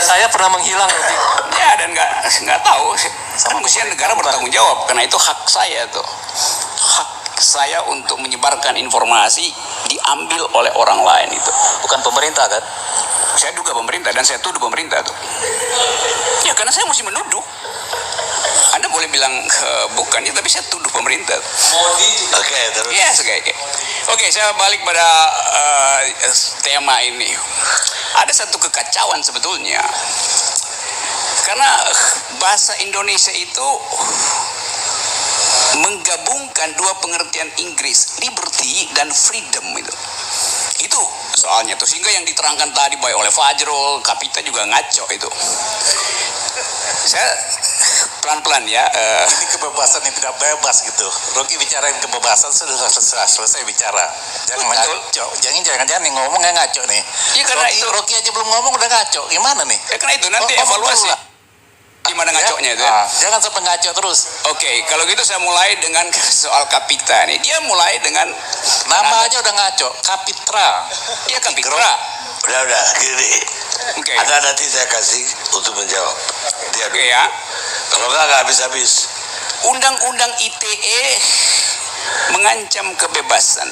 saya pernah menghilang nanti. Ya, dan nggak tahu. Kan mestinya negara bertanggung jawab, karena itu hak saya tuh. Hak saya untuk menyebarkan informasi diambil oleh orang lain itu. Bukan pemerintah kan? Saya duga pemerintah dan saya tuduh pemerintah tuh. Ya karena saya mesti menuduh. Anda boleh bilang bukannya, tapi saya tuduh pemerintah. Oke, terus. Ya, Oke, saya balik pada tema ini. Ada satu kekacauan sebetulnya. Karena bahasa Indonesia itu menggabungkan dua pengertian Inggris, liberty dan freedom itu. Itu soalnya tuh, sehingga yang diterangkan tadi baik oleh Fajrul, Kapita juga ngaco itu. Saya pelan-pelan ya. Ini kebebasan yang tidak bebas gitu. Rocky bicarain kebebasan sudah selesai bicara. Jangan ngaco. Jangan yang ngomong yang ngaco nih. Ya karena Rocky aja belum ngomong udah ngaco. Gimana nih? Ya karena itu nanti evaluasi. Gimana ngaconya itu? Jangan sampai ngaco terus. Oke, kalau gitu saya mulai dengan soal Kapita nih. Dia mulai dengan nama aja udah ngaco. Kapitra. Iya, Kapitra. Udah gini. Oke. Ada nanti saya kasih untuk menjawab. Dia dulu. Ya. Kalau nggak habis-habis. Undang-undang ITE mengancam kebebasan.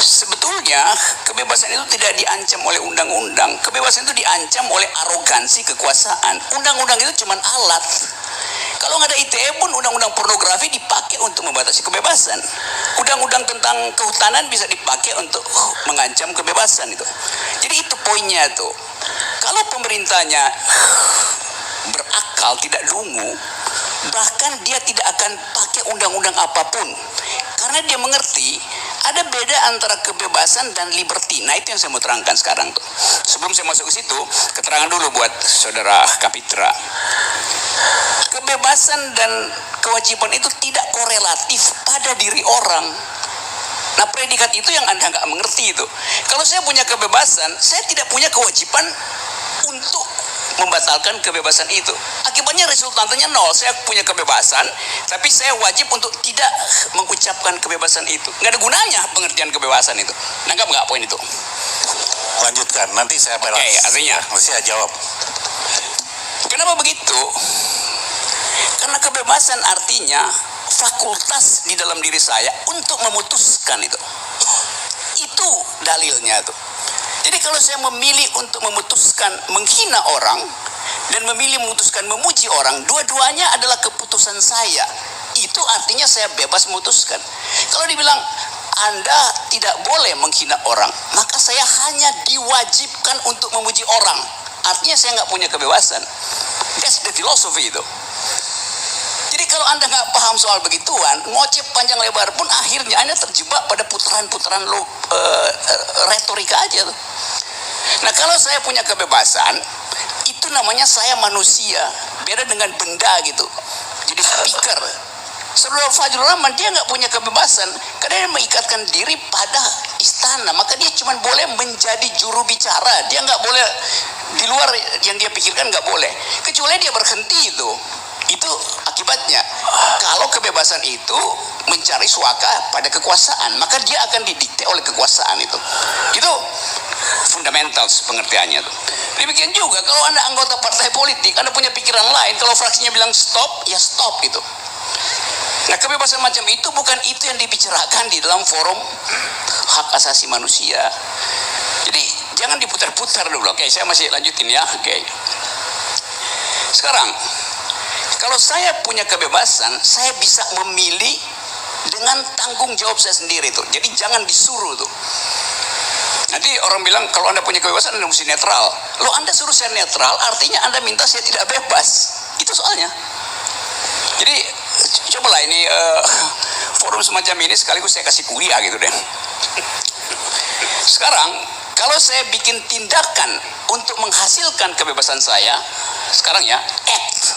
Sebetulnya kebebasan itu tidak diancam oleh undang-undang. Kebebasan itu diancam oleh arogansi kekuasaan. Undang-undang itu cuma alat. Kalau nggak ada ITE pun undang-undang pornografi dipakai untuk membatasi kebebasan. Undang-undang tentang kehutanan bisa dipakai untuk mengancam kebebasan itu. Jadi itu poinnya tuh. Kalau pemerintahnya berakal, tidak dungu, bahkan dia tidak akan pakai undang-undang apapun. Karena dia mengerti ada beda antara kebebasan dan liberty. Nah, itu yang saya mau terangkan sekarang tuh. Sebelum saya masuk ke situ, keterangan dulu buat saudara Kapitra. Kebebasan dan kewajiban itu tidak korelatif pada diri orang. Nah, predikat itu yang Anda nggak mengerti itu. Kalau saya punya kebebasan, saya tidak punya kewajiban untuk membatalkan kebebasan itu. Akibatnya resultantenya nol. Saya punya kebebasan, tapi saya wajib untuk tidak mengucapkan kebebasan itu. Nggak ada gunanya pengertian kebebasan itu. Nanggap nggak poin itu? Lanjutkan, nanti saya balas. Oke, artinya saya jawab. Kenapa begitu? Karena kebebasan artinya fakultas di dalam diri saya untuk memutuskan itu. Itu dalilnya tuh. Jadi kalau saya memilih untuk memutuskan menghina orang dan memilih memutuskan memuji orang, dua-duanya adalah keputusan saya. Itu artinya saya bebas memutuskan. Kalau dibilang Anda tidak boleh menghina orang, maka saya hanya diwajibkan untuk memuji orang. Artinya saya nggak punya kebebasan. That's the philosophy itu. Jadi kalau Anda nggak paham soal begituan, ngoceh panjang lebar pun akhirnya Anda terjebak pada putaran-putaran retorika aja tuh. Nah, kalau saya punya kebebasan, itu namanya saya manusia. Beda dengan benda gitu. Jadi speaker. Saudara Fajrul Rahman, dia nggak punya kebebasan. Karena dia mengikatkan diri pada istana. Maka dia cuma boleh menjadi juru bicara. Dia nggak boleh, di luar yang dia pikirkan nggak boleh. Kecuali dia berhenti itu. Itu akibatnya. Kalau kebebasan itu mencari suaka pada kekuasaan, maka dia akan didikte oleh kekuasaan itu. Itu fundamental pengertiannya tuh. Demikian juga kalau Anda anggota partai politik, Anda punya pikiran lain, kalau fraksinya bilang stop, ya stop itu. Nah, kebebasan macam itu bukan itu yang dibicarakan di dalam forum hak asasi manusia. Jadi jangan diputar-putar dulu. Oke, saya masih lanjutin ya. Oke. Sekarang kalau saya punya kebebasan, saya bisa memilih dengan tanggung jawab saya sendiri tuh. Jadi jangan disuruh tuh. Nanti orang bilang kalau Anda punya kebebasan Anda mesti netral. Lo Anda suruh saya netral, artinya Anda minta saya tidak bebas. Itu soalnya. Jadi cobalah ini forum semacam ini sekaligus saya kasih kuliah gitu deh. Sekarang kalau saya bikin tindakan untuk menghasilkan kebebasan saya, sekarang ya, act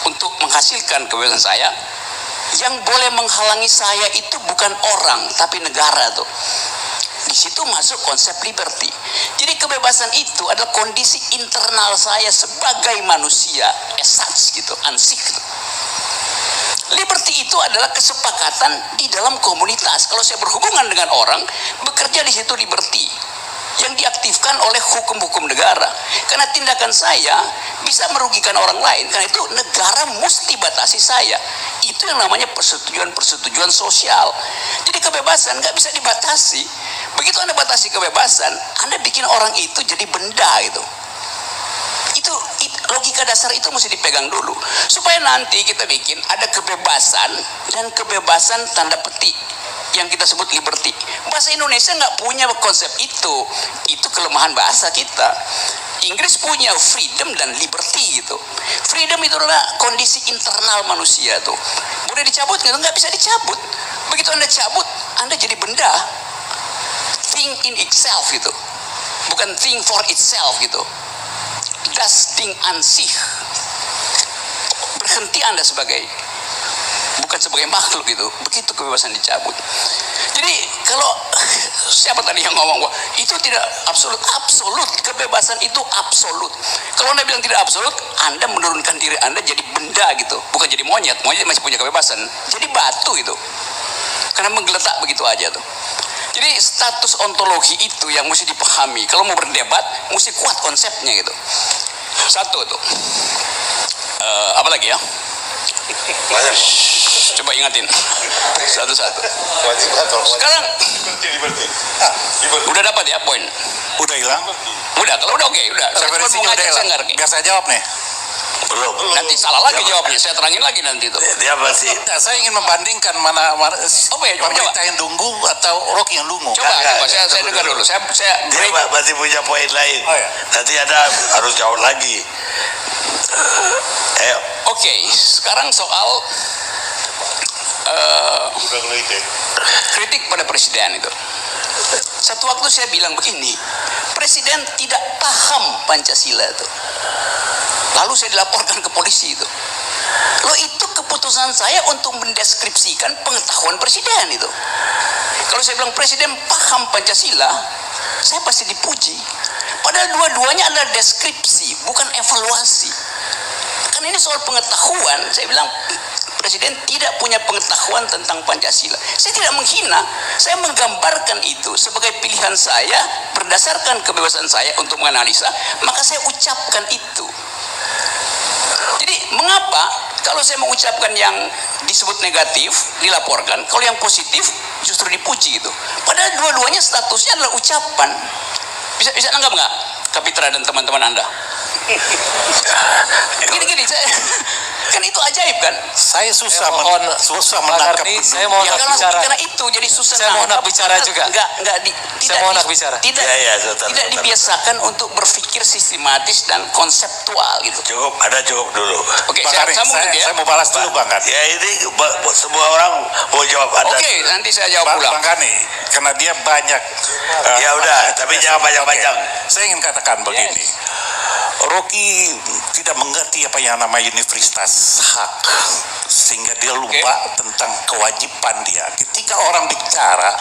untuk menghasilkan kebebasan saya, yang boleh menghalangi saya itu bukan orang tapi negara tuh. Di situ masuk konsep liberty. Jadi kebebasan itu adalah kondisi internal saya sebagai manusia, as such gitu, ansik gitu. Liberty itu adalah kesepakatan di dalam komunitas. Kalau saya berhubungan dengan orang, bekerja di situ liberty. yang diaktifkan oleh hukum-hukum negara. Karena tindakan saya bisa merugikan orang lain, karena itu negara mesti batasi saya. Itu yang namanya persetujuan sosial. Jadi kebebasan nggak bisa dibatasi. Begitu Anda batasi kebebasan, Anda bikin orang itu jadi benda itu. Logika dasar itu mesti dipegang dulu supaya nanti kita bikin ada kebebasan dan kebebasan tanda petik yang kita sebut liberty. Bahasa Indonesia nggak punya konsep itu kelemahan bahasa kita. Inggris punya freedom dan liberty gitu. Freedom itu adalah kondisi internal manusia tuh. Boleh dicabut nggak bisa dicabut. Begitu Anda cabut, Anda jadi benda. Thing in itself gitu, bukan thing for itself gitu. Das Ding an sich. Berhenti Anda bukan sebagai makhluk gitu. Begitu kebebasan dicabut. Jadi kalau siapa tadi yang ngomong bahwa itu tidak absolut, kebebasan itu absolut. Kalau Anda bilang tidak absolut, Anda menurunkan diri Anda jadi benda gitu, bukan jadi monyet. Monyet masih punya kebebasan. Jadi batu itu, karena menggeletak begitu aja tuh. Jadi status ontologi itu yang mesti dipahami. Kalau mau berdebat, mesti kuat konsepnya gitu. Satu tuh. Apa lagi ya? Banyak. Coba ingatin. Satu-satu. Sekarang udah dapat ya poin? Udah hilang? Udah, kalau udah oke, udah. Saya cuma mau ngajak saya ngerti. Biar saya jawab nih. Belum. Nanti salah lagi jawabnya, saya terangin lagi nanti tuh. Dia masih. Nah, saya ingin membandingkan mana ya, coba. pemerintah yang dungu atau Rocky yang dungu. Coba, Enggak, saya dengar dulu. Saya Dia break. masih punya poin lain. Oh, ya. Nanti ada harus jawab lagi. Ayo. Oke, sekarang soal kritik pada presiden itu. Satu waktu saya bilang begini, presiden tidak paham Pancasila itu. Lalu saya dilaporkan ke polisi itu. Loh, itu keputusan saya untuk mendeskripsikan pengetahuan presiden itu. Kalau saya bilang presiden paham Pancasila, saya pasti dipuji. Padahal dua-duanya adalah deskripsi, bukan evaluasi. Karena ini soal pengetahuan, saya bilang presiden tidak punya pengetahuan tentang Pancasila. Saya tidak menghina, saya menggambarkan itu sebagai pilihan saya berdasarkan kebebasan saya untuk menganalisa, maka saya ucapkan itu. Jadi mengapa kalau saya mengucapkan yang disebut negatif dilaporkan, kalau yang positif justru dipuji gitu. Padahal dua-duanya statusnya adalah ucapan. Bisa nanggap nggak, Kapitra dan teman-teman Anda? Gini, kan itu ajaib kan? Saya susah Saya menangkap. saya mau Ya, bicara. karena itu jadi susah. Saya mau bicara juga. Saya mau bicara. Tidak dibiasakan untuk berpikir sistematis dan konseptual gitu. Cukup dulu. Oke, Bang saya Kani, sambung nanti ya. saya mau balas dulu Bang Kani. Ya ini semua orang mau jawab Anda. Oke, nanti saya jawab ulang. Bang Kani, karena dia banyak. Ya udah, tapi jangan panjang-panjang. Saya ingin katakan begini. Rocky tidak mengerti apa yang namanya universitas hak, sehingga dia lupa tentang kewajiban dia. Ketika orang bicara,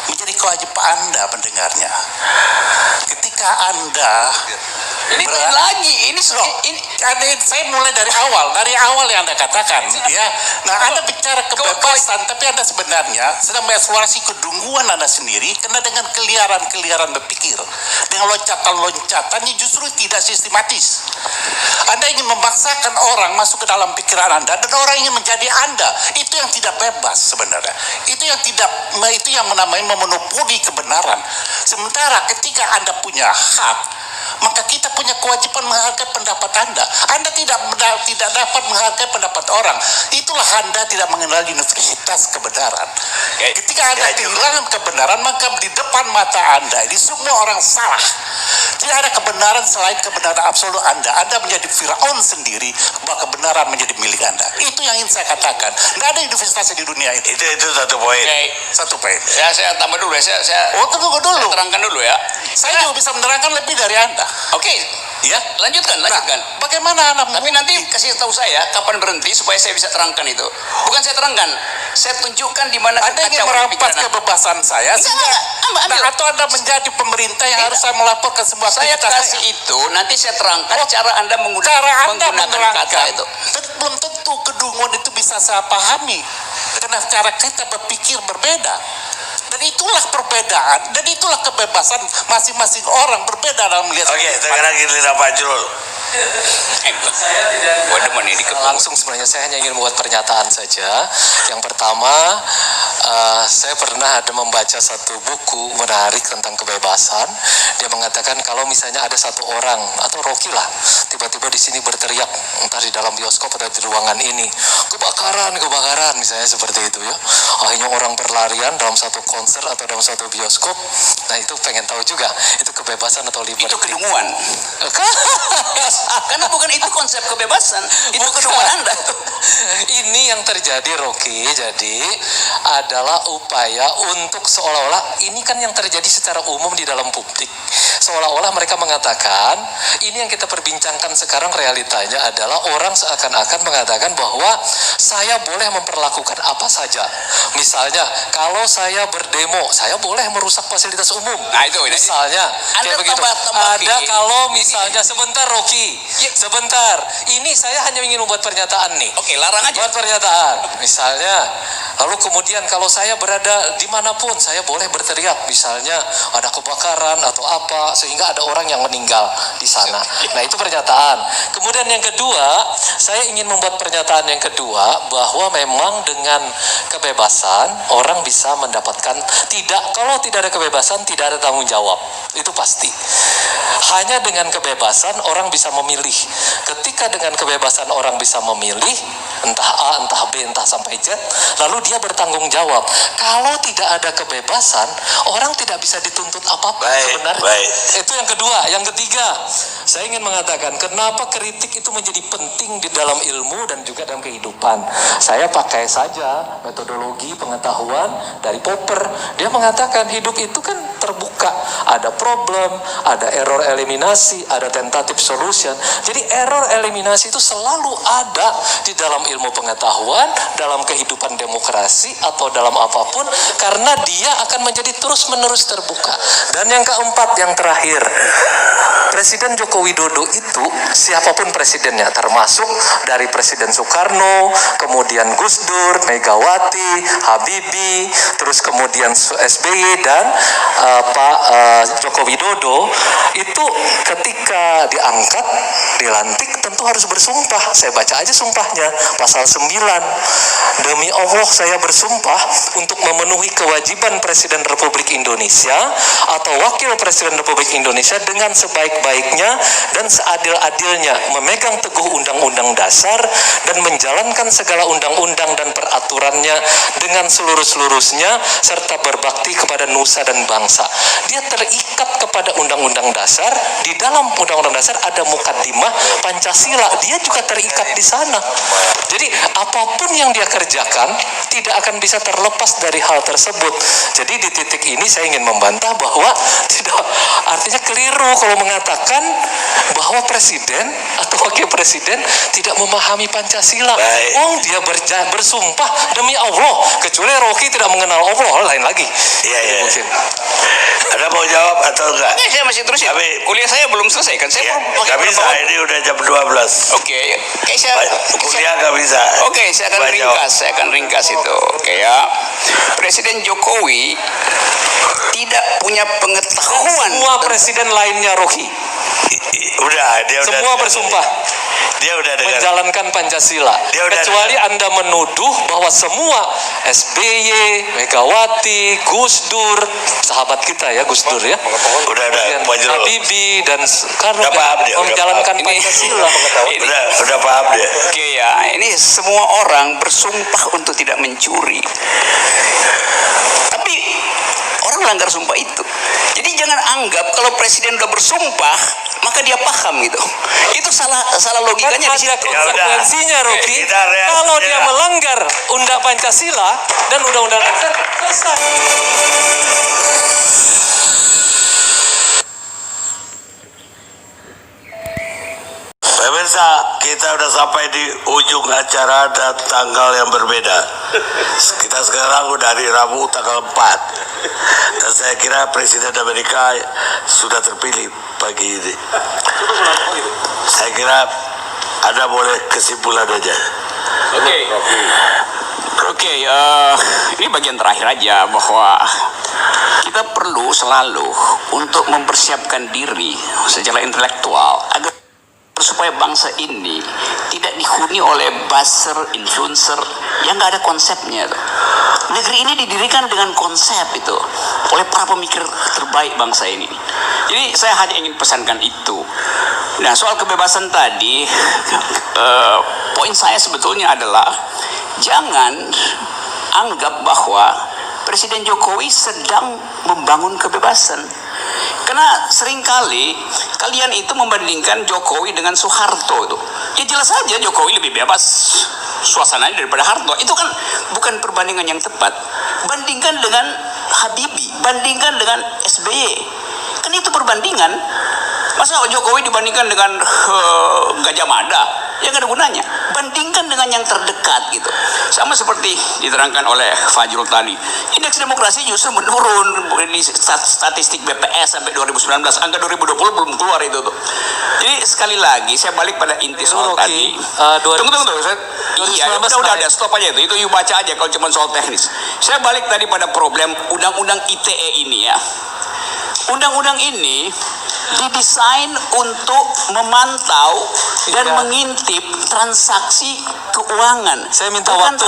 menjadi kewajiban Anda mendengarnya. Ketika Anda Ini lagi, ini saya mulai dari awal yang Anda katakan, ya. Nah, Anda bicara kebebasan, tapi Anda sebenarnya sedang mengeksplorasi kedunguan Anda sendiri, karena dengan keliaran berpikir, dengan loncatan-loncatannya justru tidak sistematis. Anda ingin memaksakan orang masuk ke dalam pikiran Anda, dan orang ingin menjadi Anda. Itu yang tidak bebas sebenarnya. Itu yang menamai memonopoli kebenaran. Sementara ketika Anda punya hak, maka kita punya kewajiban menghargai pendapat Anda. Anda tidak dapat menghargai pendapat orang. Itulah Anda tidak mengenal universitas kebenaran. Ketika Anda kehilangan kebenaran, maka di depan mata Anda ini semua orang salah. Tidak ada kebenaran selain kebenaran absolut Anda. Anda menjadi Firaun sendiri, bahwa kebenaran menjadi milik Anda. Itu yang ingin saya katakan. Tidak ada universitas di dunia itu. Itu satu poin. Oke. Satu poin. Saya tambah dulu ya. Saya Tunggu dulu. terangkan dulu ya. Saya juga bisa menerangkan lebih dari Anda. Oke, Ya. lanjutkan. Nah, bagaimana Anda Tapi nanti kasih tahu saya kapan berhenti supaya saya bisa terangkan itu. Bukan saya terangkan, saya tunjukkan di mana Anda ingin kekacauan merampas pikiran. kebebasan saya, Enggak, ambil. atau Anda menjadi pemerintah yang harus saya melaporkan semua Saya aktivitas kasih itu, nanti saya terangkan cara Anda Cara menggunakan Anda kata menerangkan itu. belum tentu kedunguan itu bisa saya pahami, karena cara kita berpikir berbeda. Dan itulah perbedaan, dan itulah kebebasan masing-masing orang berbeda dalam melihat. Oke, sekarang giliran Pak Jul. Langsung sebenarnya saya hanya ingin membuat pernyataan saja. Yang pertama, saya pernah ada membaca satu buku menarik tentang kebebasan. Dia mengatakan kalau misalnya ada satu orang atau Rocky lah tiba-tiba di sini berteriak entah di dalam bioskop atau di ruangan ini, kebakaran misalnya seperti itu ya. Akhirnya orang berlarian dalam satu konser atau dalam satu bioskop. Nah itu pengen tahu juga itu kebebasan atau liberty. Itu kedunguan. Karena bukan itu konsep kebebasan, itu kedunguan Anda. Ini yang terjadi, Rocky. Jadi adalah upaya untuk seolah-olah ini kan yang terjadi secara umum di dalam publik. Seolah-olah mereka mengatakan ini yang kita perbincangkan sekarang realitanya adalah orang seakan-akan mengatakan bahwa saya boleh memperlakukan apa saja. Misalnya kalau saya berdemo, saya boleh merusak fasilitas umum. Nah itu misalnya Anda kayak begitu. Ada kalau misalnya sebentar Rocky, sebentar. Ini saya hanya ingin membuat pernyataan nih. Oke, larang aja. Buat pernyataan. Misalnya, lalu kemudian kalau saya berada dimanapun, saya boleh berteriak. Misalnya ada kebakaran atau apa, sehingga ada orang yang meninggal di sana. Nah itu pernyataan. Kemudian yang kedua, saya ingin membuat pernyataan yang kedua bahwa memang dengan kebebasan orang bisa mendapatkan kalau tidak ada kebebasan tidak ada tanggung jawab. Itu pasti. Hanya dengan kebebasan orang bisa memilih. Ketika dengan kebebasan orang bisa memilih entah A, entah B, entah sampai Z, lalu dia bertanggung jawab. Kalau tidak ada kebebasan, orang tidak bisa dituntut apapun sebenarnya. Itu yang kedua. Yang ketiga, saya ingin mengatakan kenapa kritik itu menjadi penting di dalam ilmu dan juga dalam kehidupan. Saya pakai saja metodologi pengetahuan dari Popper. Dia mengatakan hidup itu kan terbuka. Ada problem, ada error eliminasi, ada tentative solution. Jadi error eliminasi itu selalu ada di dalam ilmu pengetahuan, dalam kehidupan demokrasi atau dalam apapun, karena dia akan menjadi terus-menerus terbuka. Dan yang keempat, yang terakhir, Presiden Joko Widodo itu siapapun presidennya, termasuk dari Presiden Soekarno, kemudian Gus Dur, Megawati, Habibie, terus kemudian SBY dan Pak Joko Widodo, itu ketika diangkat, dilantik tentu harus bersumpah. Saya baca aja sumpahnya, pasal 9. Demi Allah saya bersumpah untuk memenuhi kewajiban Presiden Republik Indonesia atau Wakil Presiden Republik Indonesia dengan sebaik-baiknya dan seadil-adilnya, memegang teguh Undang-Undang Dasar dan menjalankan segala undang-undang dan peraturannya dengan seluruh-seluruhnya serta berbakti kepada nusa dan bangsa. Dia terikat kepada Undang-Undang Dasar. Di dalam Undang-Undang Dasar ada mukaddimah Pancasila. Dia juga terikat di sana. Jadi apapun yang dia kerjakan tidak akan bisa terlepas dari hal tersebut. Jadi di titik ini saya ingin membantah bahwa tidak, artinya keliru kalau mengatakan bahwa presiden atau wakil presiden tidak memahami Pancasila. Dia bersumpah demi Allah, kecuali Rocky tidak mengenal Allah, lain lagi. Iya. Mungkin. Anda mau jawab atau enggak? Saya masih terus ya. Kuliah saya belum selesai kan. Saya nggak bisa, ini udah jam 12. Oke. Kuliah nggak bisa. Oke, saya akan ringkas itu. Oke ya. Presiden Jokowi tidak punya pengetahuan. Semua presiden lainnya, Rocky. Dia semua bersumpah. Dia udah menjalankan Pancasila. Kecuali Anda menuduh bahwa semua SBY, Megawati, Gus Dur, sahabat kita ya Gus Dur ya. Udah Habibie dan Soekarno menjalankan Pancasila. Udah paham dia. Oke ya, ini semua orang bersumpah untuk tidak mencuri. Tapi orang melanggar sumpah itu. Jadi jangan anggap kalau presiden udah bersumpah maka dia paham gitu. Itu salah logikanya di situ. Konsekuensinya, Rocky, kalau dia melanggar Undang Pancasila dan Undang-Undang Dasar, selesai. Pemirsa, kita udah sampai di ujung acara dan tanggal yang berbeda. Kita sekarang udah hari Rabu tanggal 4. Dan saya kira Presiden Amerika sudah terpilih pagi ini. Saya kira Anda boleh kesimpulan aja. Oke, ini bagian terakhir aja bahwa kita perlu selalu untuk mempersiapkan diri secara intelektual agar supaya bangsa ini tidak dihuni oleh buzzer, influencer yang nggak ada konsepnya tuh. Negeri ini didirikan dengan konsep itu oleh para pemikir terbaik bangsa ini. Jadi saya hanya ingin pesankan itu. Nah, soal kebebasan tadi, poin saya sebetulnya adalah jangan anggap bahwa Presiden Jokowi sedang membangun kebebasan. Karena seringkali kalian itu membandingkan Jokowi dengan Soeharto itu. Ya jelas saja Jokowi lebih bebas suasananya daripada Harto. Itu kan bukan perbandingan yang tepat. Bandingkan dengan Habibie, bandingkan dengan SBY. Kan itu perbandingan. Masa Jokowi dibandingkan dengan Gajah Mada? Ya nggak ada gunanya. Bandingkan dengan yang terdekat gitu. Sama seperti diterangkan oleh Fajrul tadi. Indeks demokrasi justru menurun di statistik BPS sampai 2019. Angka 2020 belum keluar itu tuh. Jadi sekali lagi saya balik pada inti soal tadi. Tunggu. Iya, udah stop aja itu. Itu you baca aja kalau cuma soal teknis. Saya balik tadi pada problem undang-undang ITE ini ya. Undang-undang ini didesain untuk memantau dan mengintip transaksi keuangan. Saya minta bukan waktu.